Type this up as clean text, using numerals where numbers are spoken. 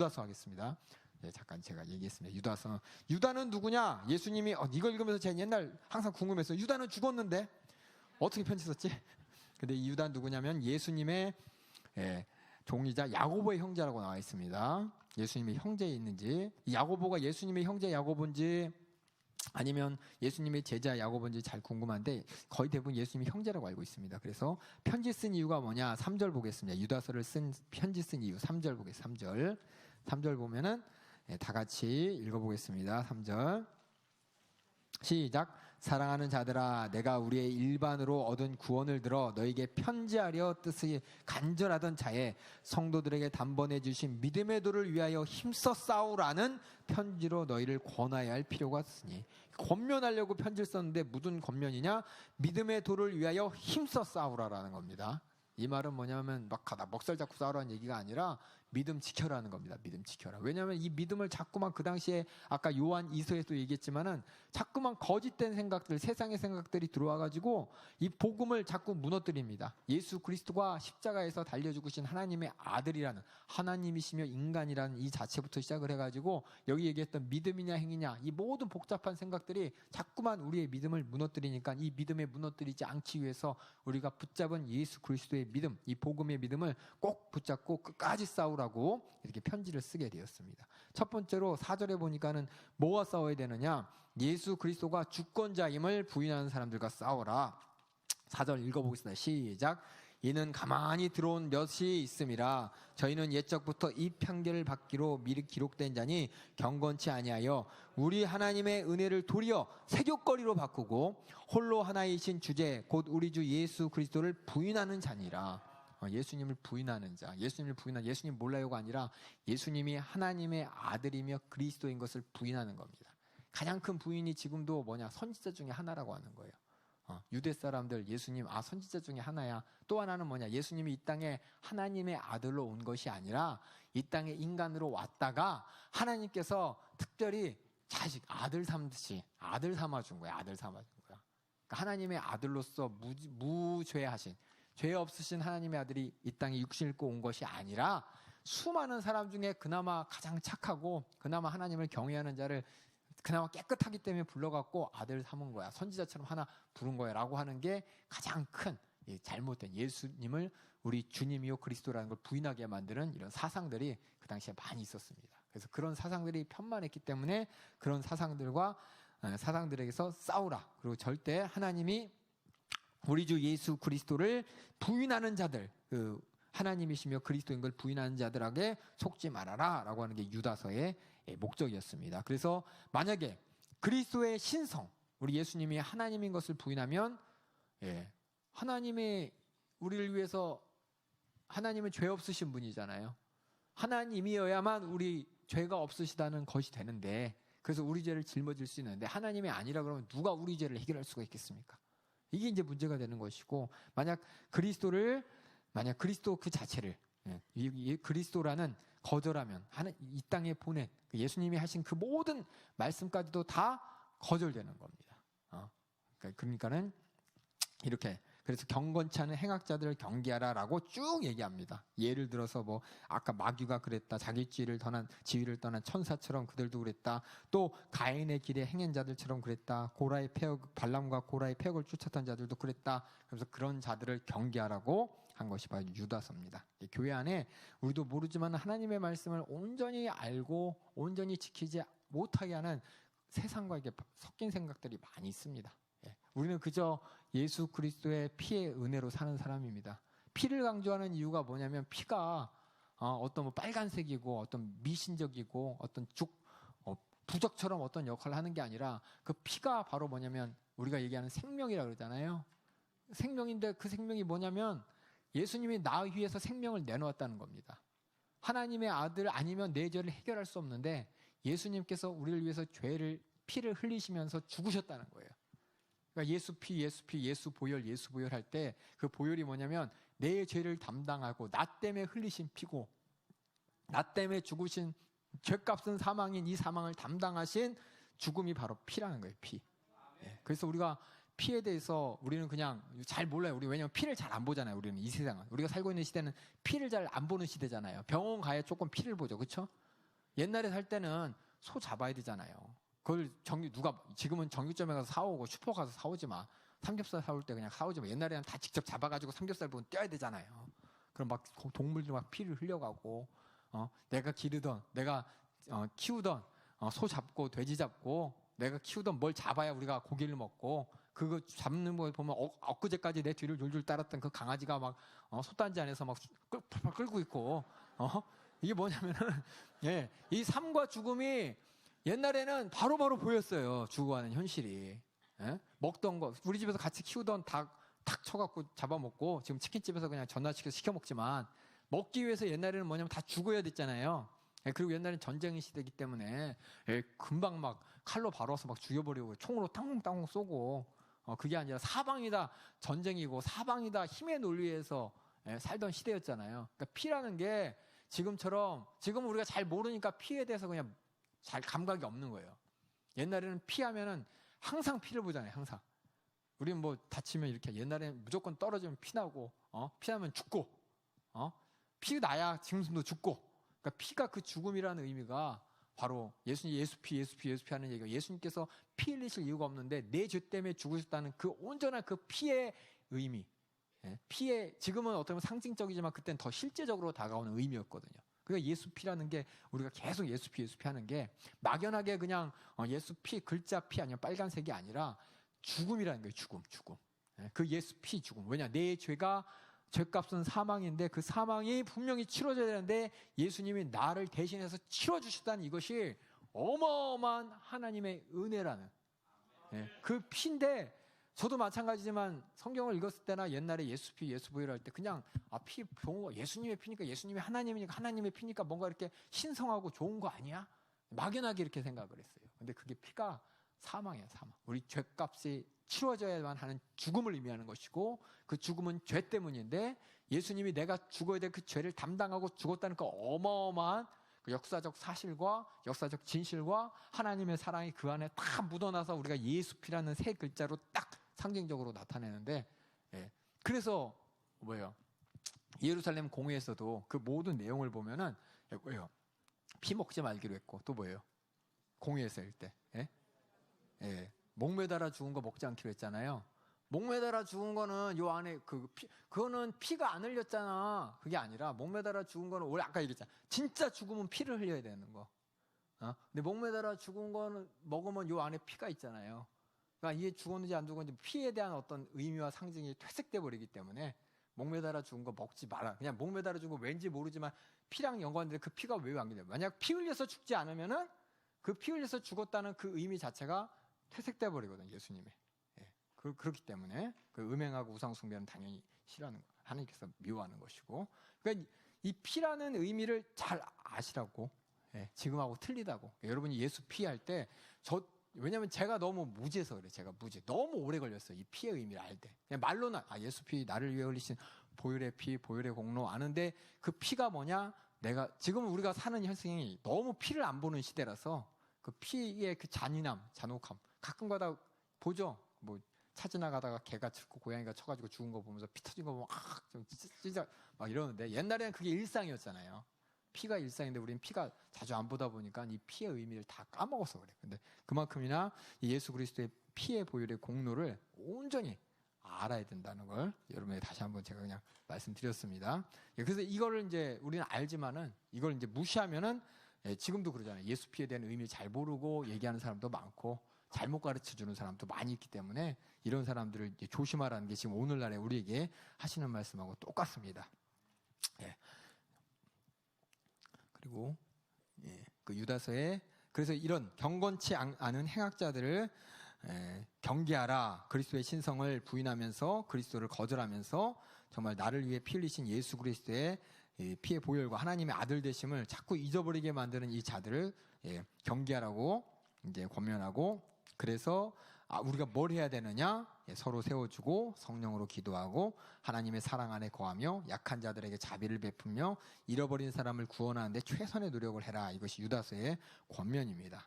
유다서 하겠습니다. 네, 잠깐 제가 얘기했습니다. 유다서. 유다는 누구냐? 예수님이 이걸 읽으면서 제가 옛날 항상 궁금했어요. 유다는 죽었는데 어떻게 편지 썼지? 근데 이 유다 누구냐면 예수님의 종이자 야고보의 형제라고 나와 있습니다. 예수님의 형제에 있는지, 야고보가 예수님의 형제 야고보인지 아니면 예수님의 제자 야고보인지 잘 궁금한데 거의 대부분 예수님의 형제라고 알고 있습니다. 그래서 편지 쓴 이유가 뭐냐? 3절 보겠습니다. 유다서를 쓴 편지 쓴 이유 3절 보겠습니다. 3절 보면은 다 같이 읽어보겠습니다. 3절 시작. 사랑하는 자들아, 내가 우리의 일반으로 얻은 구원을 들어 너에게 편지하려 뜻이 간절하던 자에 성도들에게 단번에 주신 믿음의 도를 위하여 힘써 싸우라는 편지로 너희를 권하여야 할 필요가 있으니. 권면하려고 편지를 썼는데 무슨 권면이냐? 믿음의 도를 위하여 힘써 싸우라라는 겁니다. 이 말은 뭐냐면 막 먹살 잡고 싸우라는 얘기가 아니라 믿음 지켜라는 겁니다. 믿음 지켜라. 왜냐하면 이 믿음을 자꾸만 그 당시에 아까 요한 2서에도 얘기했지만은 자꾸만 거짓된 생각들, 세상의 생각들이 들어와가지고 이 복음을 자꾸 무너뜨립니다. 예수 그리스도가 십자가에서 달려 죽으신 하나님의 아들이라는, 하나님이시며 인간이라는 이 자체부터 시작을 해가지고 여기 얘기했던 믿음이냐 행위냐 이 모든 복잡한 생각들이 자꾸만 우리의 믿음을 무너뜨리니까 이 믿음에 무너뜨리지 않기 위해서 우리가 붙잡은 예수 그리스도의 믿음, 이 복음의 믿음을 꼭 붙잡고 끝까지 싸우라고 이렇게 편지를 쓰게 되었습니다. 첫 번째로 4절에 보니까는 뭐와 싸워야 되느냐? 예수 그리스도가 주권자임을 부인하는 사람들과 싸워라. 4절 읽어보겠습니다. 시작. 이는 가만히 들어온 몇이 있음이라. 저희는 옛적부터 이 판결을 받기로 미리 기록된 자니 경건치 아니하여 우리 하나님의 은혜를 도리어 세교거리로 바꾸고 홀로 하나이신 주제 곧 우리 주 예수 그리스도를 부인하는 자니라. 예수님을 부인하는 자, 예수님 몰라요가 아니라 예수님이 하나님의 아들이며 그리스도인 것을 부인하는 겁니다. 가장 큰 부인이 지금도 뭐냐? 선지자 중에 하나라고 하는 거예요. 유대 사람들 예수님 선지자 중에 하나야. 또 하나는 뭐냐? 예수님이 이 땅에 하나님의 아들로 온 것이 아니라 이 땅에 인간으로 왔다가 하나님께서 특별히 아들 삼듯이 아들 삼아준 거야. 그러니까 하나님의 아들로서 무죄하신, 죄 없으신 하나님의 아들이 이 땅에 육신을 입고 온 것이 아니라 수많은 사람 중에 그나마 가장 착하고 그나마 하나님을 경외하는 자를 그나마 깨끗하기 때문에 불러갖고 아들 삼은 거야. 선지자처럼 하나 부른 거야 라고 하는 게 가장 큰 잘못된, 예수님을 우리 주님이요 그리스도라는 걸 부인하게 만드는 이런 사상들이 그 당시에 많이 있었습니다. 그래서 그런 사상들이 편만했기 때문에 그런 사상들에게서 싸우라. 그리고 절대 하나님이 우리 주 예수 그리스도를 부인하는 자들, 하나님이시며 그리스도인 걸 부인하는 자들에게 속지 말아라 라고 하는 게 유다서의 목적이었습니다. 그래서 만약에 그리스도의 신성, 우리 예수님이 하나님인 것을 부인하면 하나님의 우리를 위해서, 하나님은 죄 없으신 분이잖아요. 하나님이어야만 우리 죄가 없으시다는 것이 되는데, 그래서 우리 죄를 짊어질 수 있는데 하나님이 아니라 그러면 누가 우리 죄를 해결할 수가 있겠습니까? 이게 이제 문제가 되는 것이고, 만약 그리스도 그 자체를, 그리스도라는 거절하면 이 땅에 보낸 예수님이 하신 그 모든 말씀까지도 다 거절되는 겁니다. 그러니까는 이렇게, 그래서 경건치 않은 행악자들을 경계하라라고 쭉 얘기합니다. 예를 들어서 아까 마귀가 그랬다. 자기 지위를 떠난 천사처럼 그들도 그랬다. 또 가인의 길에 행한 자들처럼 그랬다. 발람과 고라의 폐역을 쫓았던 자들도 그랬다. 그래서 그런 자들을 경계하라고 한 것이 바로 유다서입니다. 교회 안에 우리도 모르지만 하나님의 말씀을 온전히 알고 온전히 지키지 못하게 하는 세상과 이게 섞인 생각들이 많이 있습니다. 우리는 그저 예수 그리스도의 피의 은혜로 사는 사람입니다. 피를 강조하는 이유가 뭐냐면 피가 어떤 빨간색이고 어떤 미신적이고 어떤 부적처럼 어떤 역할을 하는 게 아니라 그 피가 바로 뭐냐면 우리가 얘기하는 생명이라고 그러잖아요. 생명인데 그 생명이 뭐냐면 예수님이 나 위해서 생명을 내놓았다는 겁니다. 하나님의 아들 아니면 내 죄를 해결할 수 없는데 예수님께서 우리를 위해서 피를 흘리시면서 죽으셨다는 거예요. 그러니까 예수 보혈 할 때 그 보혈이 뭐냐면 내 죄를 담당하고 나 때문에 흘리신 피고, 나 때문에 죽으신 죄값은 사망인 이 사망을 담당하신 죽음이 바로 피라는 거예요. 피. 그래서 우리가 피에 대해서 우리는 그냥 잘 몰라요. 왜냐면 피를 잘 안 보잖아요. 우리는 이 세상은, 우리가 살고 있는 시대는 피를 잘 안 보는 시대잖아요. 병원 가야 조금 피를 보죠, 그렇죠? 옛날에 살 때는 소 잡아야 되잖아요. 그걸 지금은 정육점에 가서 사오고 슈퍼 가서 사오지만, 삼겹살 사올 때 그냥 사오지만, 옛날에는 다 직접 잡아가지고 삼겹살 부분 떼야 되잖아요. 그럼 막 동물들 막 피를 흘려가고, 내가 기르던, 내가 키우던 소 잡고 돼지 잡고 내가 키우던 뭘 잡아야 우리가 고기를 먹고, 그거 잡는 거 보면 엊그제까지 내 뒤를 줄줄 따랐던 그 강아지가 막 솥단지 안에서 막 끌고 있고, 이게 뭐냐면은 예, 이 삶과 죽음이 옛날에는 바로바로 보였어요. 죽어가는 현실이. 예? 먹던 거, 우리 집에서 같이 키우던 닭 쳐갖고 잡아먹고, 지금 치킨집에서 그냥 전화시켜서 시켜 먹지만, 먹기 위해서 옛날에는 뭐냐면 다 죽어야 됐잖아요. 예, 그리고 옛날엔 전쟁 시대이기 때문에 금방 막 칼로 바로 와서 막 죽여버리고 총으로 땅땅 쏘고, 그게 아니라 사방이다 전쟁이고 사방이다 힘의 논리에서 살던 시대였잖아요. 그러니까 피라는 게 지금처럼, 지금 우리가 잘 모르니까 피에 대해서 그냥 잘 감각이 없는 거예요. 옛날에는 피하면은 항상 피를 보잖아요. 항상. 우리는 뭐 다치면 이렇게, 옛날에는 무조건 떨어지면 피나고, 피하면 죽고, 피 나야 짐승도 죽고. 그러니까 피가 그 죽음이라는 의미가 바로 예수피 하는 얘기가, 예수님께서 피 흘리실 이유가 없는데 내 죄 때문에 죽으셨다는 그 온전한 그 피의 의미. 피의, 지금은 어떻게 보면 상징적이지만 그때는 더 실제적으로 다가오는 의미였거든요. 그러니까 예수피라는 게, 우리가 계속 예수피 하는 게 막연하게 그냥 예수피 글자 피 아니면 빨간색이 아니라 죽음이라는 거예요. 죽음. 그 예수피 죽음. 왜냐, 내 죄값은 사망인데 그 사망이 분명히 치러져야 되는데 예수님이 나를 대신해서 치러주셨다는 이것이 어마어마한 하나님의 은혜라는, 그 피인데, 저도 마찬가지지만 성경을 읽었을 때나 옛날에 예수피, 예수보혈 할 때 그냥 피 좋은 거, 예수님의 피니까, 예수님이 하나님이니까 하나님의 피니까 뭔가 이렇게 신성하고 좋은 거 아니야? 막연하게 이렇게 생각을 했어요. 근데 그게 피가 사망이야, 사망. 우리 죄값이 치러져야만 하는 죽음을 의미하는 것이고, 그 죽음은 죄 때문인데 예수님이 내가 죽어야 될 그 죄를 담당하고 죽었다는 그 어마어마한 그 역사적 사실과 역사적 진실과 하나님의 사랑이 그 안에 다 묻어나서 우리가 예수피라는 세 글자로 딱 상징적으로 나타내는데, 그래서 뭐예요? 예루살렘 공회에서도 그 모든 내용을 보면은 뭐예요? 피 먹지 말기로 했고, 또 뭐예요? 공회에서 일 때, 목매달아 죽은 거 먹지 않기로 했잖아요. 목매달아 죽은 거는 요 안에 그거는 피가 안 흘렸잖아. 그게 아니라 목매달아 죽은 거는 원래 아까 얘기했잖아. 진짜 죽으면 피를 흘려야 되는 거. 근데 목매달아 죽은 거는 먹으면 요 안에 피가 있잖아요. 그러니까 이게 죽었는지 안 죽었는지 피에 대한 어떤 의미와 상징이 퇴색돼 버리기 때문에 목매달아 죽은 거 먹지 마라. 그냥 목매달아 죽은 거 왠지 모르지만 피랑 연관돼. 그 피가 왜 연관돼요? 만약 피 흘려서 죽지 않으면은 그 피 흘려서 죽었다는 그 의미 자체가 퇴색돼 버리거든, 예수님의. 그렇기 때문에 그 음행하고 우상 숭배는 당연히 싫어하는 거, 하나님께서 미워하는 것이고. 그러니까 이 피라는 의미를 잘 아시라고. 지금하고 틀리다고. 여러분이 예수 피할 때, 왜냐면 제가 너무 무지해서 그래. 제가 너무 오래 걸렸어요. 이 피의 의미를 알 때. 그냥 말로는 예수 피, 나를 위해 흘리신 보혈의 피, 보혈의 공로 아는데, 그 피가 뭐냐? 지금 우리가 사는 현생이 너무 피를 안 보는 시대라서 그 피의 그 잔인함, 잔혹함 가끔가다 보죠. 뭐 차 지나가다가 개가 짖고 고양이가 쳐가지고 죽은 거 보면서 피 터진 거 보면 좀 찢어 막 이러는데, 옛날에는 그게 일상이었잖아요. 피가 일상인데 우리는 피가 자주 안 보다 보니까 이 피의 의미를 다 까먹어서 그래. 근데 그만큼이나 이 예수 그리스도의 피의 보혈의 공로를 온전히 알아야 된다는 걸 여러분에게 다시 한번 제가 그냥 말씀드렸습니다. 그래서 이거를 이제 우리는 알지만은 이걸 이제 무시하면은, 지금도 그러잖아요. 예수 피에 대한 의미를 잘 모르고 얘기하는 사람도 많고 잘못 가르쳐 주는 사람도 많이 있기 때문에 이런 사람들을 이제 조심하라는 게 지금 오늘날에 우리에게 하시는 말씀하고 똑같습니다. 그리고 그 유다서에, 그래서 이런 경건치 않은 행악자들을 경계하라. 그리스도의 신성을 부인하면서 그리스도를 거절하면서 정말 나를 위해 피 흘리신 예수 그리스도의 피의 보혈과 하나님의 아들 되심을 자꾸 잊어버리게 만드는 이 자들을 경계하라고 이제 권면하고, 그래서 우리가 뭘 해야 되느냐? 서로 세워주고 성령으로 기도하고 하나님의 사랑 안에 거하며 약한 자들에게 자비를 베풀며 잃어버린 사람을 구원하는데 최선의 노력을 해라. 이것이 유다서의 권면입니다.